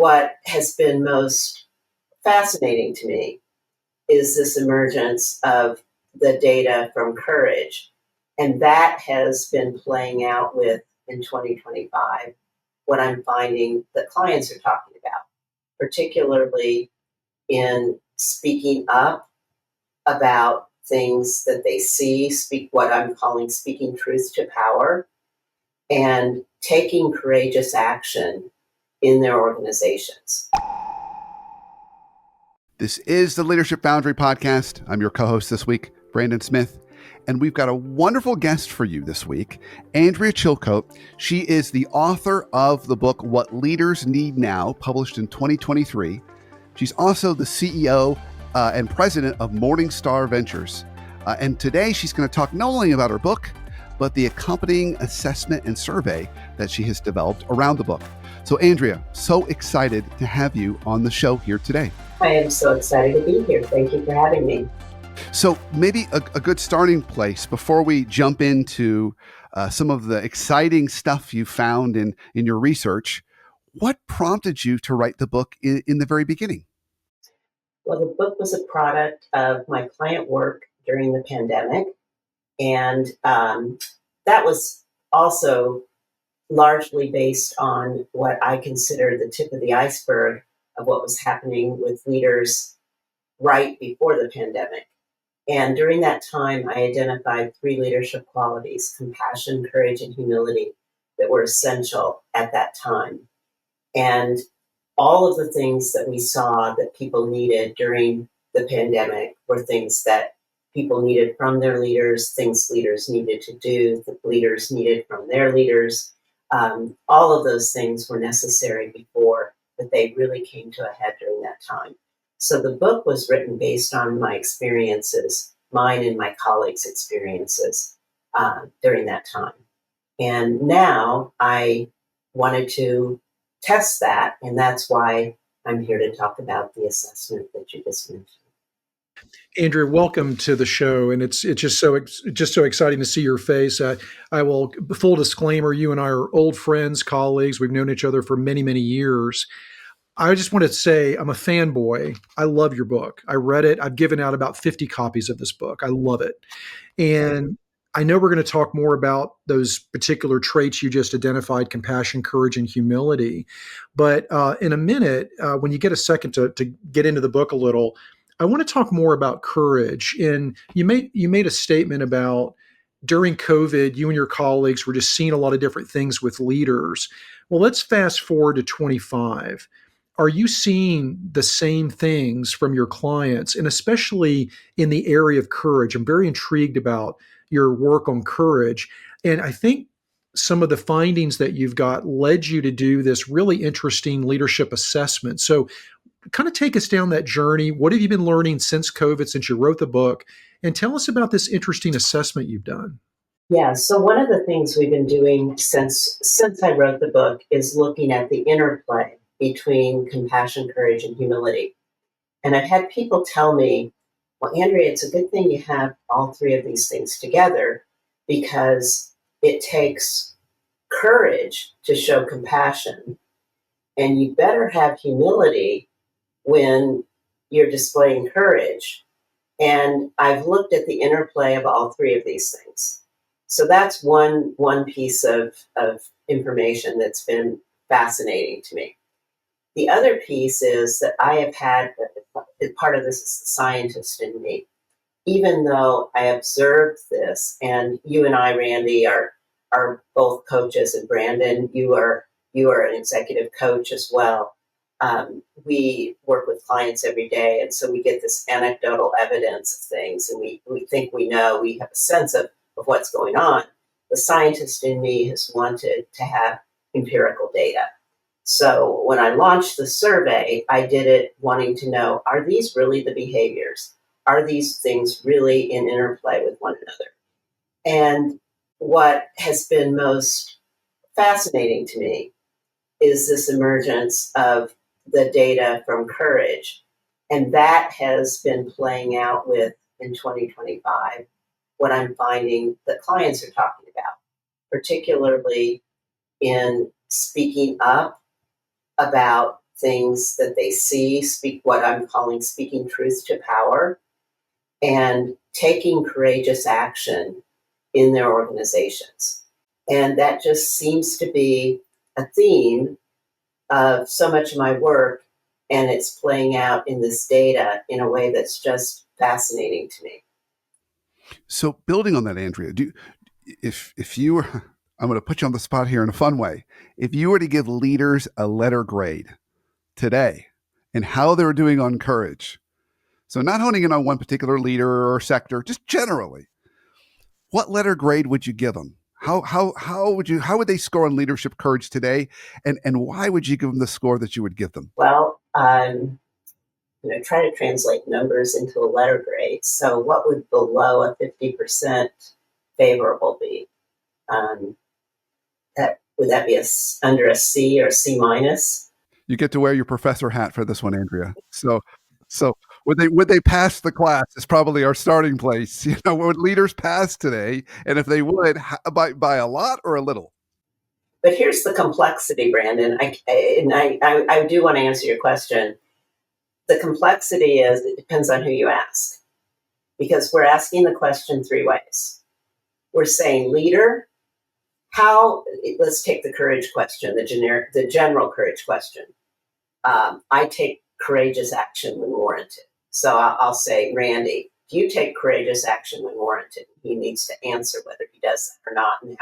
what has been most fascinating to me is this emergence of the data from courage. And that has been playing out with, in 2025, what I'm finding that clients are talking about, particularly in speaking up about things that they see, speak what I'm calling speaking truth to power, and taking courageous action in their organizations. This is the Leadership Boundary Podcast. I'm your co-host this week, Brandon Smith, and we've got a wonderful guest for you this week, Andrea Chilcote. She is the author of the book, What Leaders Need Now, published in 2023. She's also the CEO and president of Morningstar Ventures. And today she's going to talk not only about her book, but the accompanying assessment and survey that she has developed around the book. So Andrea, so excited to have you on the show here today. I am so excited to be here. Thank you for having me. So maybe a good starting place before we jump into some of the exciting stuff you found in your research. What prompted you to write the book in the very beginning? Well, the book was a product of my client work during the pandemic. And that was also largely based on what I consider the tip of the iceberg of what was happening with leaders right before the pandemic. And during that time, I identified 3 leadership qualities: compassion, courage, and humility, that were essential at that time. And all of the things that we saw that people needed during the pandemic were things that people needed from their leaders, things leaders needed to do, that leaders needed from their leaders. All of those things were necessary before, but they really came to a head during that time. So the book was written based on my experiences, mine and my colleagues' experiences during that time. And now I wanted to test that, and that's why I'm here to talk about the assessment that you just mentioned. Andrea, welcome to the show, and it's just so exciting to see your face. I will, full disclaimer, you and I are old friends, colleagues. We've known each other for many, many years. I just want to say I'm a fanboy. I love your book. I read it. I've given out about 50 copies of this book. I love it. And I know we're going to talk more about those particular traits you just identified: compassion, courage, and humility. But in a minute, when you get a second to get into the book a little, I want to talk more about courage. And you made a statement about during COVID, you and your colleagues were just seeing a lot of different things with leaders. Well, let's fast forward to 25. Are you seeing the same things from your clients, and especially in the area of courage? I'm very intrigued about your work on courage. And I think some of the findings that you've got led you to do this really interesting leadership assessment. So kind of take us down that journey. What have you been learning since COVID, since you wrote the book? And tell us about this interesting assessment you've done. Yeah, so one of the things we've been doing since I wrote the book is looking at the interplay between compassion, courage, and humility. And I've had people tell me, well, Andrea, it's a good thing you have all 3 of these things together, because it takes courage to show compassion, and you better have humility when you're displaying courage. And I've looked at the interplay of all 3 of these things. So that's one piece of information that's been fascinating to me. The other piece is that I have had, part of this is the scientist in me. Even though I observed this, and you and I, Randy, are both coaches, and Brandon, you are an executive coach as well. We work with clients every day, and so we get this anecdotal evidence of things, and we think we know, we have a sense of what's going on. The scientist in me has wanted to have empirical data. So when I launched the survey, I did it wanting to know, are these really the behaviors? Are these things really in interplay with one another? And what has been most fascinating to me is this emergence of the data from courage. And that has been playing out with, in 2025, what I'm finding that clients are talking about, particularly in speaking up about things that they see, speak what I'm calling speaking truth to power, and taking courageous action in their organizations. And that just seems to be a theme of so much of my work, and it's playing out in this data in a way that's just fascinating to me. So building on that, Andrea, if you were, I'm going to put you on the spot here in a fun way. If you were to give leaders a letter grade today and how they're doing on courage, so not honing in on one particular leader or sector, just generally, what letter grade would you give them? How would they score on leadership courage today, and why would you give them the score that you would give them? Well, try to translate numbers into a letter grade. So what would below a 50% favorable be? Would that be under a C or C minus? You get to wear your professor hat for this one, Andrea. So would they pass the class is probably our starting place. Would leaders pass today? And if they would, by a lot or a little? But here's the complexity, Brandon. I do want to answer your question. The complexity is it depends on who you ask, because we're asking the question three ways. We're saying, leader, let's take the courage question, the general courage question. I take courageous action when warranted. So I'll say, Randy, do you take courageous action when warranted? He needs to answer whether he does that or not, and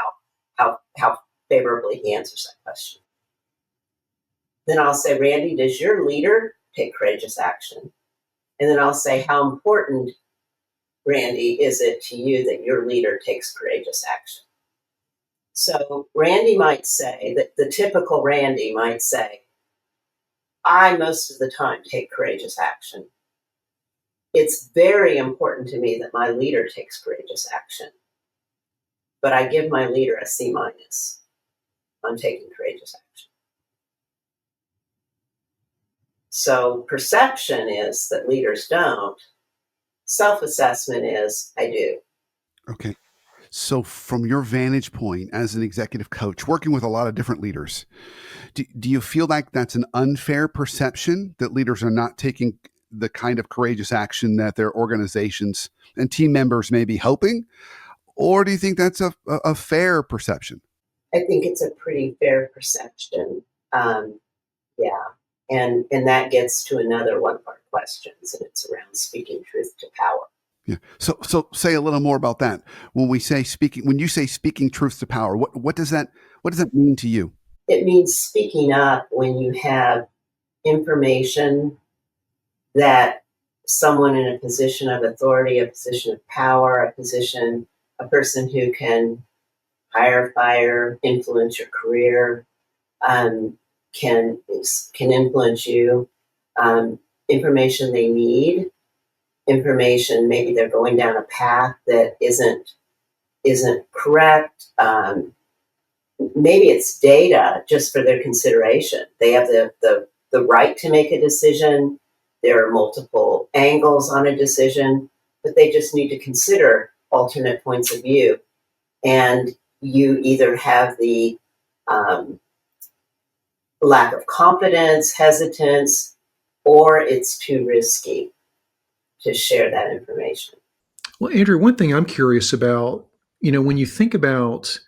how favorably he answers that question. Then I'll say, Randy, does your leader take courageous action? And then I'll say, how important, Randy, is it to you that your leader takes courageous action? So Randy might say, that the typical Randy might say, I most of the time take courageous action. It's very important to me that my leader takes courageous action, but I give my leader a C minus on taking courageous action. So perception is that leaders don't. Self-assessment is I do. Okay. So from your vantage point as an executive coach, working with a lot of different leaders, do you feel like that's an unfair perception that leaders are not taking the kind of courageous action that their organizations and team members may be hoping? Or do you think that's a fair perception? I think it's a pretty fair perception. Yeah. And that gets to another one of our questions, and it's around speaking truth to power. Yeah. So say a little more about that. When you say speaking truth to power, what does that mean to you? It means speaking up when you have information that someone in a position of authority, a position of power, a person who can hire, fire, influence your career, can influence you, information they need, information maybe they're going down a path that isn't correct. Maybe it's data just for their consideration. They have the right to make a decision. There are multiple angles on a decision, but they just need to consider alternate points of view. And you either have the lack of confidence, hesitance, or it's too risky to share that information. Well, Andrew, one thing I'm curious about, when you think about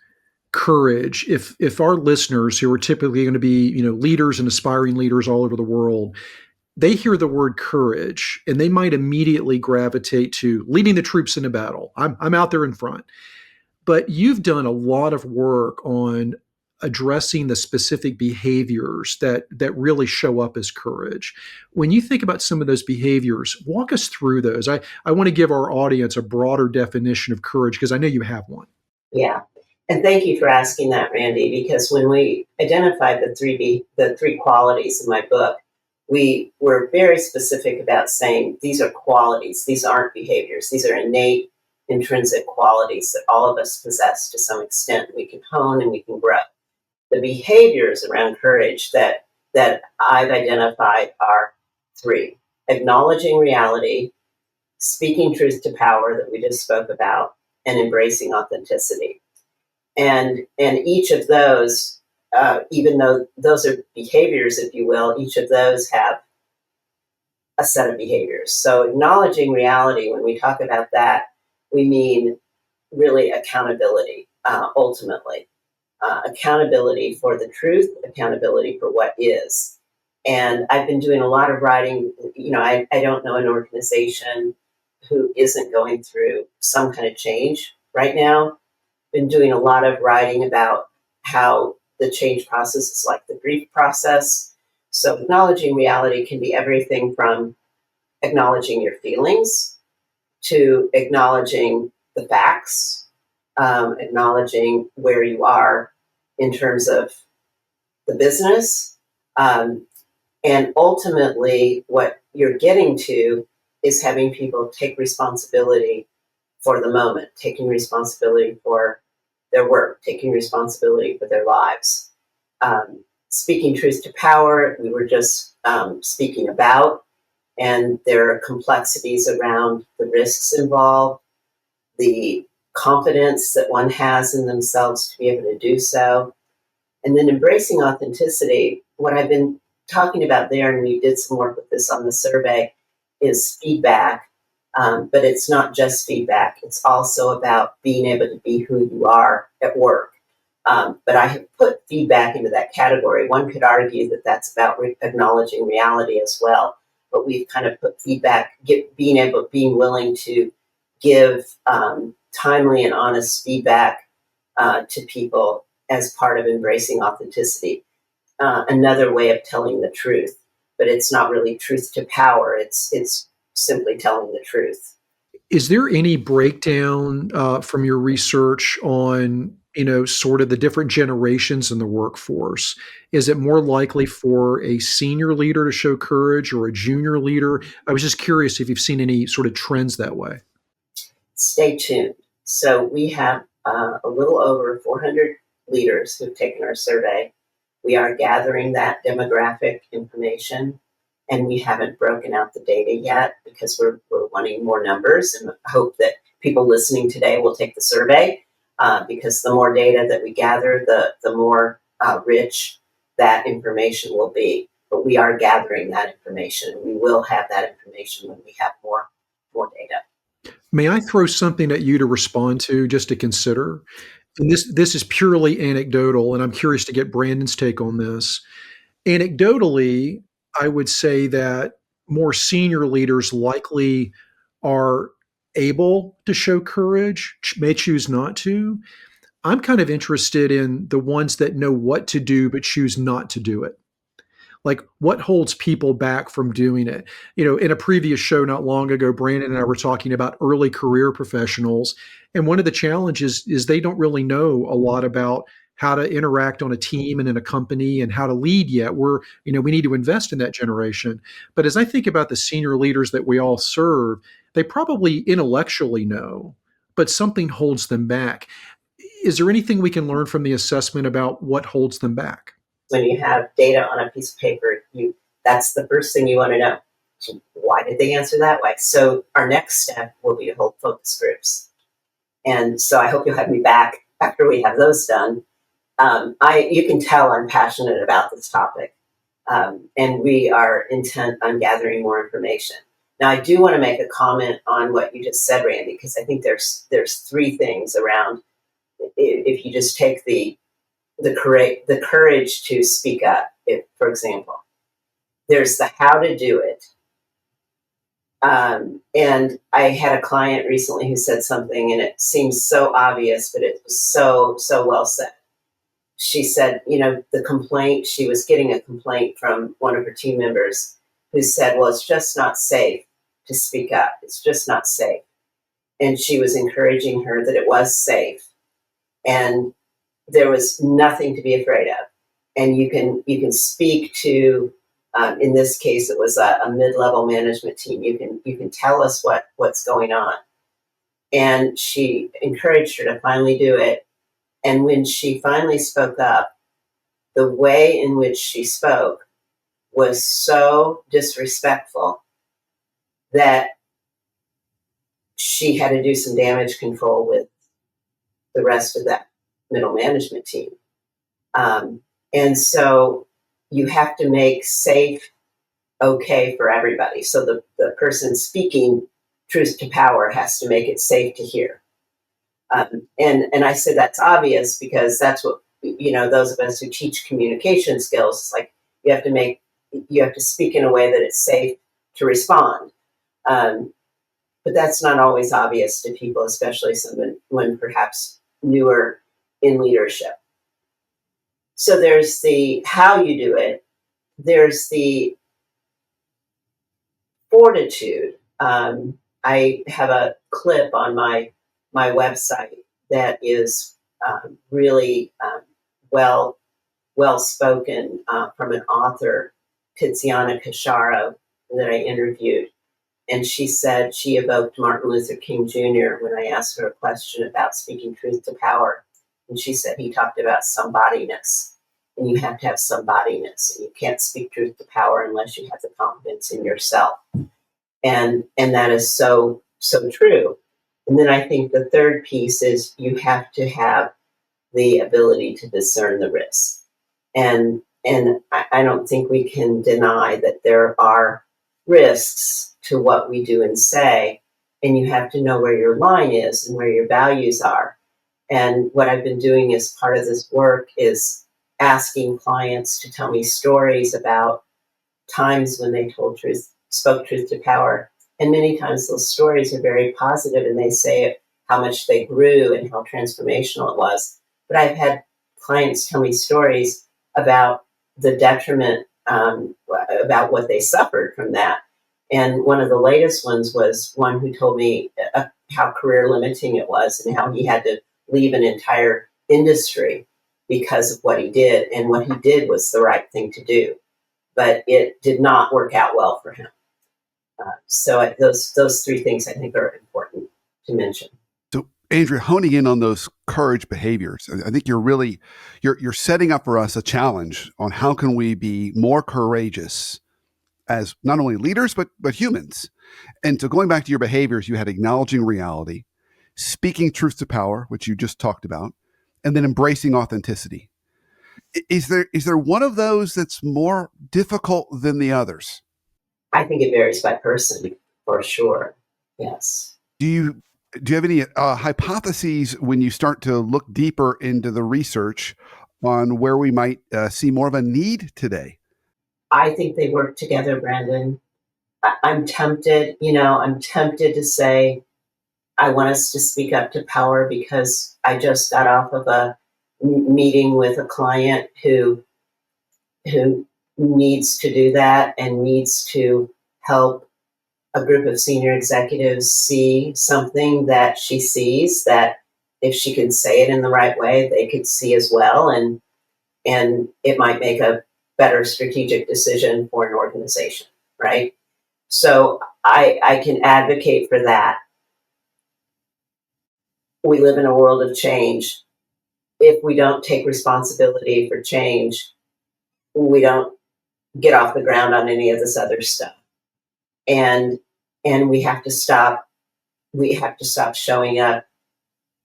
courage, if our listeners who are typically going to be, leaders and aspiring leaders all over the world, they hear the word courage and they might immediately gravitate to leading the troops in a battle. I'm out there in front. But you've done a lot of work on addressing the specific behaviors that really show up as courage. When you think about some of those behaviors, walk us through those. I want to give our audience a broader definition of courage because I know you have one. Yeah. And thank you for asking that, Randy, because when we identified the three qualities in my book, we were very specific about saying these are qualities, these aren't behaviors, these are innate, intrinsic qualities that all of us possess to some extent. We can hone and we can grow. The behaviors around courage that I've identified are three: acknowledging reality, speaking truth to power that we just spoke about, and embracing authenticity. And each of those even though those are behaviors, if you will, each of those have a set of behaviors. So acknowledging reality, when we talk about that, we mean really accountability, ultimately. Accountability for the truth, accountability for what is. And I've been doing a lot of writing. I don't know an organization who isn't going through some kind of change right now. Been doing a lot of writing about how the change process is like the grief process. So acknowledging reality can be everything from acknowledging your feelings to acknowledging the facts, acknowledging where you are in terms of the business. And ultimately, what you're getting to is having people take responsibility for the moment, taking responsibility for their work, taking responsibility for their lives. Speaking truth to power, we were just speaking about, and there are complexities around the risks involved, the confidence that one has in themselves to be able to do so. And then embracing authenticity, what I've been talking about there, and we did some work with this on the survey, is feedback. But it's not just feedback. It's also about being able to be who you are at work. But I have put feedback into that category. One could argue that that's about acknowledging reality as well. But we've kind of put feedback, being willing to give timely and honest feedback to people as part of embracing authenticity. Another way of telling the truth, but it's not really truth to power. It's simply telling the truth. Is there any breakdown from your research on, sort of the different generations in the workforce? Is it more likely for a senior leader to show courage or a junior leader? I was just curious if you've seen any sort of trends that way. Stay tuned. So we have a little over 400 leaders who've taken our survey. We are gathering that demographic information, and we haven't broken out the data yet because we're wanting more numbers, and hope that people listening today will take the survey, because the more data that we gather, the more rich that information will be. But we are gathering that information. We will have that information when we have more data. May I throw something at you to respond to, just to consider? And this is purely anecdotal, and I'm curious to get Brandon's take on this. Anecdotally, I would say that more senior leaders likely are able to show courage, may choose not to. I'm kind of interested in the ones that know what to do but choose not to do it. Like, what holds people back from doing it? In a previous show not long ago, Brandon and I were talking about early career professionals. And one of the challenges is they don't really know a lot about how to interact on a team and in a company and how to lead yet. We need to invest in that generation. But as I think about the senior leaders that we all serve, they probably intellectually know, but something holds them back. Is there anything we can learn from the assessment about what holds them back? When you have data on a piece of paper, that's the first thing you want to know. Why did they answer that way? So our next step will be to hold focus groups. And so I hope you'll have me back after we have those done. You can tell I'm passionate about this topic, and we are intent on gathering more information. Now, I do want to make a comment on what you just said, Randy, because I think there's three things around. If you just take the courage to speak up, for example, there's the how to do it. And I had a client recently who said something, and it seems so obvious, but it was so well said. She said, she was getting a complaint from one of her team members who said, well, it's just not safe to speak up. It's just not safe. And she was encouraging her that it was safe. And there was nothing to be afraid of. And you can speak to, in this case, it was a mid-level management team. You can tell us what's going on. And she encouraged her to finally do it. And when she finally spoke up, the way in which she spoke was so disrespectful that she had to do some damage control with the rest of that middle management team. And so you have to make safe okay for everybody. So the person speaking truth to power has to make it safe to hear. And I said that's obvious because that's what, those of us who teach communication skills, it's like you have to speak in a way that it's safe to respond. Um, but that's not always obvious to people, especially someone when perhaps newer in leadership. So there's the how you do it. There's the fortitude. I have a clip on my website that is really well spoken from an author, Tiziana Cacharo, that I interviewed. And she said she evoked Martin Luther King Jr. when I asked her a question about speaking truth to power. And she said he talked about somebodyness. And you have to have somebodyness. And you can't speak truth to power unless you have the confidence in yourself. And that is so true. And then I think the third piece is you have to have the ability to discern the risk. And I don't think we can deny that there are risks to what we do and say, and you have to know where your line is and where your values are. And what I've been doing as part of this work is asking clients to tell me stories about times when they spoke truth to power. And many times those stories are very positive and they say how much they grew and how transformational it was. But I've had clients tell me stories about the detriment, about what they suffered from that. And one of the latest ones was one who told me how career limiting it was and how he had to leave an entire industry because of what he did. And what he did was the right thing to do, but it did not work out well for him. So those three things I think are important to mention. So, Andrea, honing in on those courage behaviors, I think you're setting up for us a challenge on how can we be more courageous as not only leaders but humans. And so, going back to your behaviors, you had acknowledging reality, speaking truth to power, which you just talked about, and then embracing authenticity. Is there one of those that's more difficult than the others? I think it varies by person for sure. Yes. Do you have any hypotheses when you start to look deeper into the research on where we might see more of a need today? I think they work together, Brandon. I'm tempted to say I want us to speak up to power because I just got off of a meeting with a client who needs to do that and needs to help a group of senior executives see something that she sees that if she can say it in the right way, they could see as well. And it might make a better strategic decision for an organization, right? So I can advocate for that. We live in a world of change. If we don't take responsibility for change, we don't get off the ground on any of this other stuff. And we have to stop showing up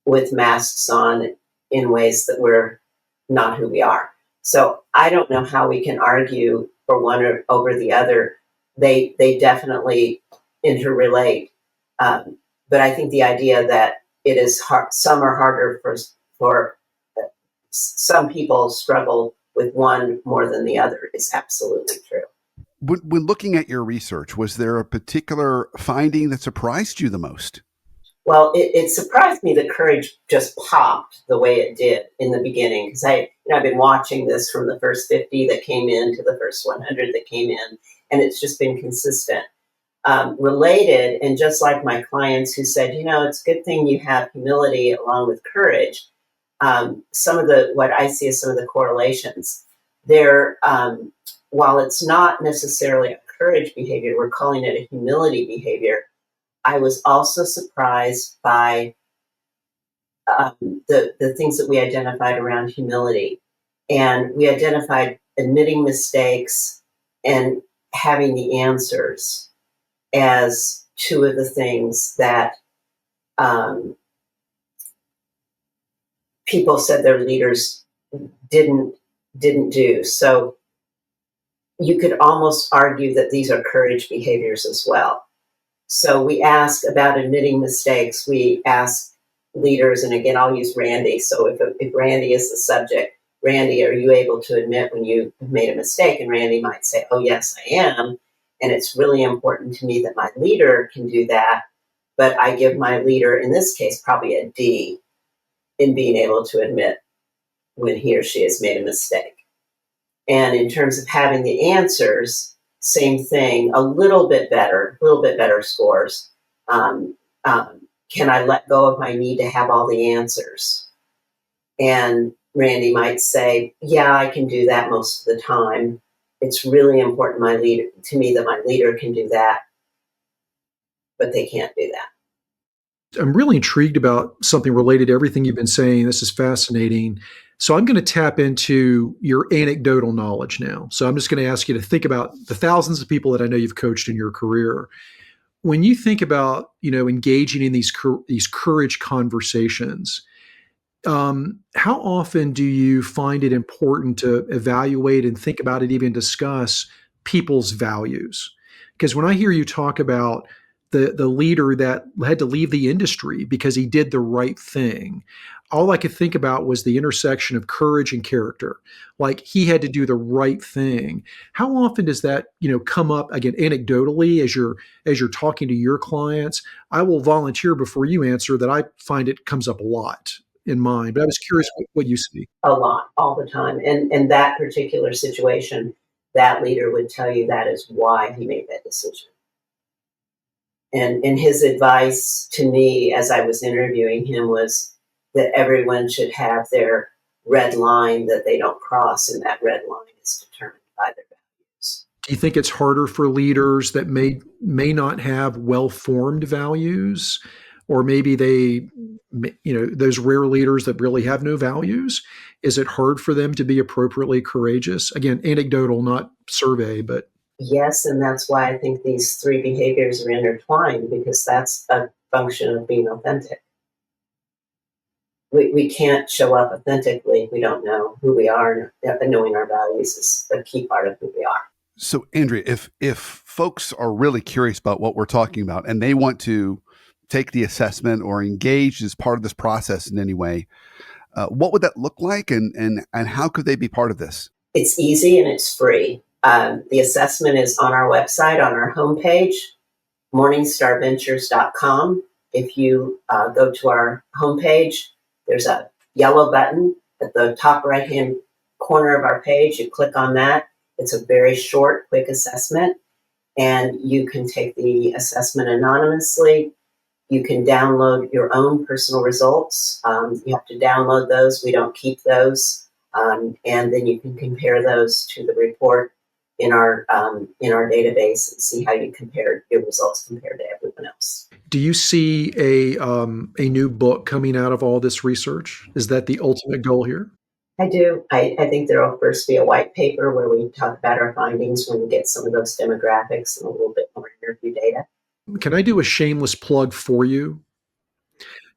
with masks on in ways that we're not who we are. So I don't know how we can argue for one or over the other. They definitely interrelate. But I think the idea that it is hard, some are harder for some people struggle with one more than the other is absolutely true. When looking at your research, was there a particular finding that surprised you the most? Well, it surprised me that courage just popped the way it did in the beginning because I've been watching this from the first 50 that came in to the first 100 that came in, and it's just been consistent. Related, and just like my clients who said, it's a good thing you have humility along with courage. What I see as some of the correlations there, while it's not necessarily a courage behavior, we're calling it a humility behavior. I was also surprised by the things that we identified around humility. And we identified admitting mistakes and having the answers as two of the things that people said their leaders didn't didn't do. So you could almost argue that these are courage behaviors as well. So we ask about admitting mistakes. We ask leaders, and again, I'll use Randy. So if Randy is the subject, Randy, are you able to admit when you have made a mistake? And Randy might say, oh, yes, I am. And it's really important to me that my leader can do that. But I give my leader, in this case, probably a D in being able to admit when he or she has made a mistake. And in terms of having the answers, same thing, a little bit better scores. Can I let go of my need to have all the answers? And Randy might say, yeah, I can do that most of the time. It's really important to me that my leader can do that, but they can't do that. I'm really intrigued about something related to everything you've been saying. This is fascinating. So I'm going to tap into your anecdotal knowledge now. So I'm just going to ask you to think about the thousands of people that I know you've coached in your career. When you think about, engaging in these courage conversations, how often do you find it important to evaluate and think about it, even discuss people's values? Because when I hear you talk about the leader that had to leave the industry because he did the right thing, all I could think about was the intersection of courage and character. Like he had to do the right thing. How often does that, come up again anecdotally as you're talking to your clients? I will volunteer before you answer that I find it comes up a lot in mind, but I was curious what you see. A lot, all the time. And that particular situation, that leader would tell you that is why he made that decision. And his advice to me as I was interviewing him was that everyone should have their red line that they don't cross, and that red line is determined by their values. Do you think it's harder for leaders that may not have well-formed values, or maybe those rare leaders that really have no values? Is it hard for them to be appropriately courageous? Again, anecdotal, not survey, but Yes, and that's why I think these three behaviors are intertwined, because that's a function of being authentic. We can't show up authentically if we don't know who we are, and knowing our values is a key part of who we are. So, Andrea, if folks are really curious about what we're talking about and they want to take the assessment or engage as part of this process in any way, what would that look like, and how could they be part of this? It's easy and it's free. The assessment is on our website, on our homepage, morningstarventures.com. If you go to our homepage, there's a yellow button at the top right-hand corner of our page. You click on that. It's a very short, quick assessment, and you can take the assessment anonymously. You can download your own personal results. You have to download those. We don't keep those. And then you can compare those to the report in our database and see how your results compared to everyone else. do you see a new book coming out of all this research? Is that the ultimate goal here? I do. I think there will first be a white paper where we talk about our findings when we get some of those demographics and a little bit more interview data. Can I do a shameless plug for you?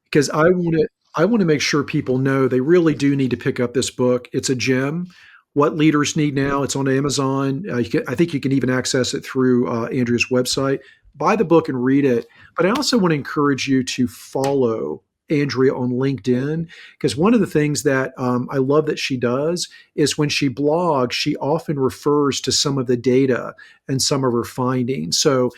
Because I want to make sure people know they really do need to pick up this book. It's a gem. What Leaders Need Now. It's on Amazon. I think you can even access it through Andrea's website. Buy the book and read it. But I also want to encourage you to follow Andrea on LinkedIn, because one of the things that I love that she does is when she blogs, she often refers to some of the data and some of her findings. So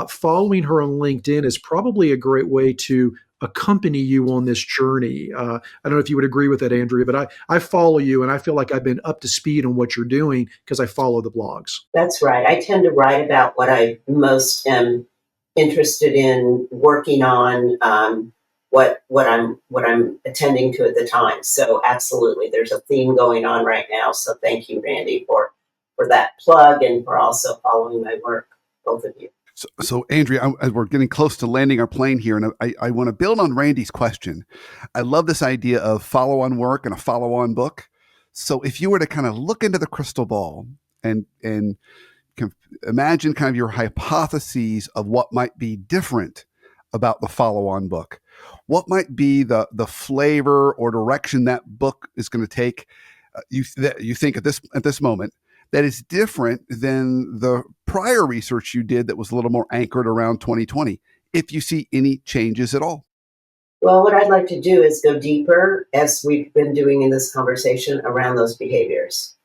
following her on LinkedIn is probably a great way to accompany you on this journey. I don't know if you would agree with that, Andrea, but I follow you and I feel like I've been up to speed on what you're doing because I follow the blogs. That's right. I tend to write about what I most am interested in working on, what I'm attending to at the time. So absolutely, there's a theme going on right now. So thank you, Randy, for that plug and for also following my work, both of you. So Andrea, as we're getting close to landing our plane here, and I want to build on Randy's question. I love this idea of follow-on work and a follow-on book. So if you were to kind of look into the crystal ball and imagine kind of your hypotheses of what might be different about the follow-on book, what might be the flavor or direction that book is going to take? you think at this moment that is different than the prior research you did that was a little more anchored around 2020, if you see any changes at all? Well, what I'd like to do is go deeper, as we've been doing in this conversation, around those behaviors.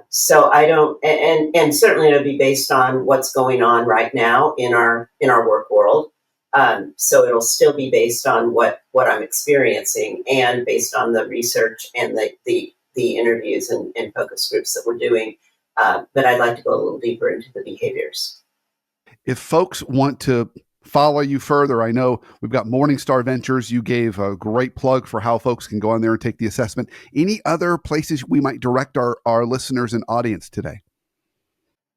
So I don't, and certainly it'll be based on what's going on right now in our work world. So it'll still be based on what I'm experiencing, and based on the research and the interviews and focus groups that we're doing. But I'd like to go a little deeper into the behaviors. If folks want to follow you further, I know we've got Morningstar Ventures. You gave a great plug for how folks can go on there and take the assessment. Any other places we might direct our listeners and audience today?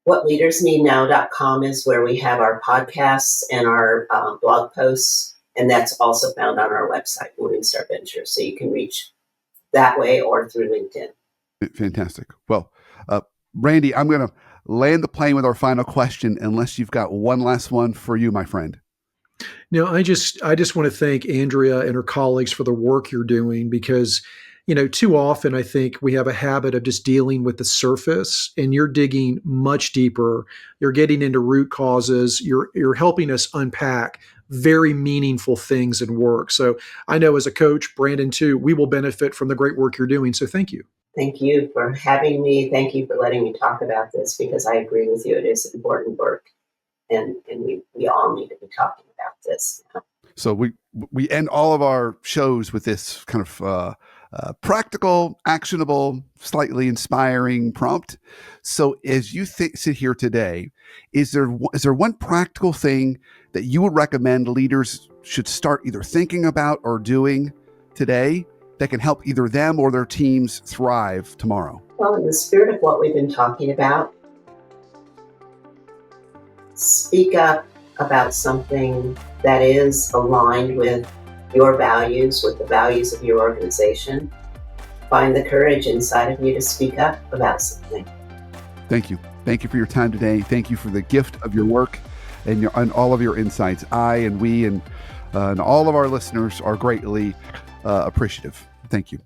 WhatLeadersNeedNow.com is where we have our podcasts and our blog posts, and that's also found on our website, Morningstar Ventures. So you can reach that way or through LinkedIn. Fantastic. Well, Randy, I'm going to land the plane with our final question, unless you've got one last one for you, my friend. No, I just want to thank Andrea and her colleagues for the work you're doing, because, too often I think we have a habit of just dealing with the surface, and you're digging much deeper. You're getting into root causes. You're helping us unpack very meaningful things in work. So I know as a coach, Brandon too, we will benefit from the great work you're doing. So thank you. Thank you for having me. Thank you for letting me talk about this, because I agree with you. It is important work, and we all need to be talking about this now. So we end all of our shows with this kind of practical, actionable, slightly inspiring prompt. So as you sit here today, is there one practical thing that you would recommend leaders should start either thinking about or doing today that can help either them or their teams thrive tomorrow? Well, in the spirit of what we've been talking about, speak up about something that is aligned with your values, with the values of your organization. Find the courage inside of you to speak up about something. Thank you. Thank you for your time today. Thank you for the gift of your work and all of your insights. I and we and all of our listeners are greatly appreciative. Thank you.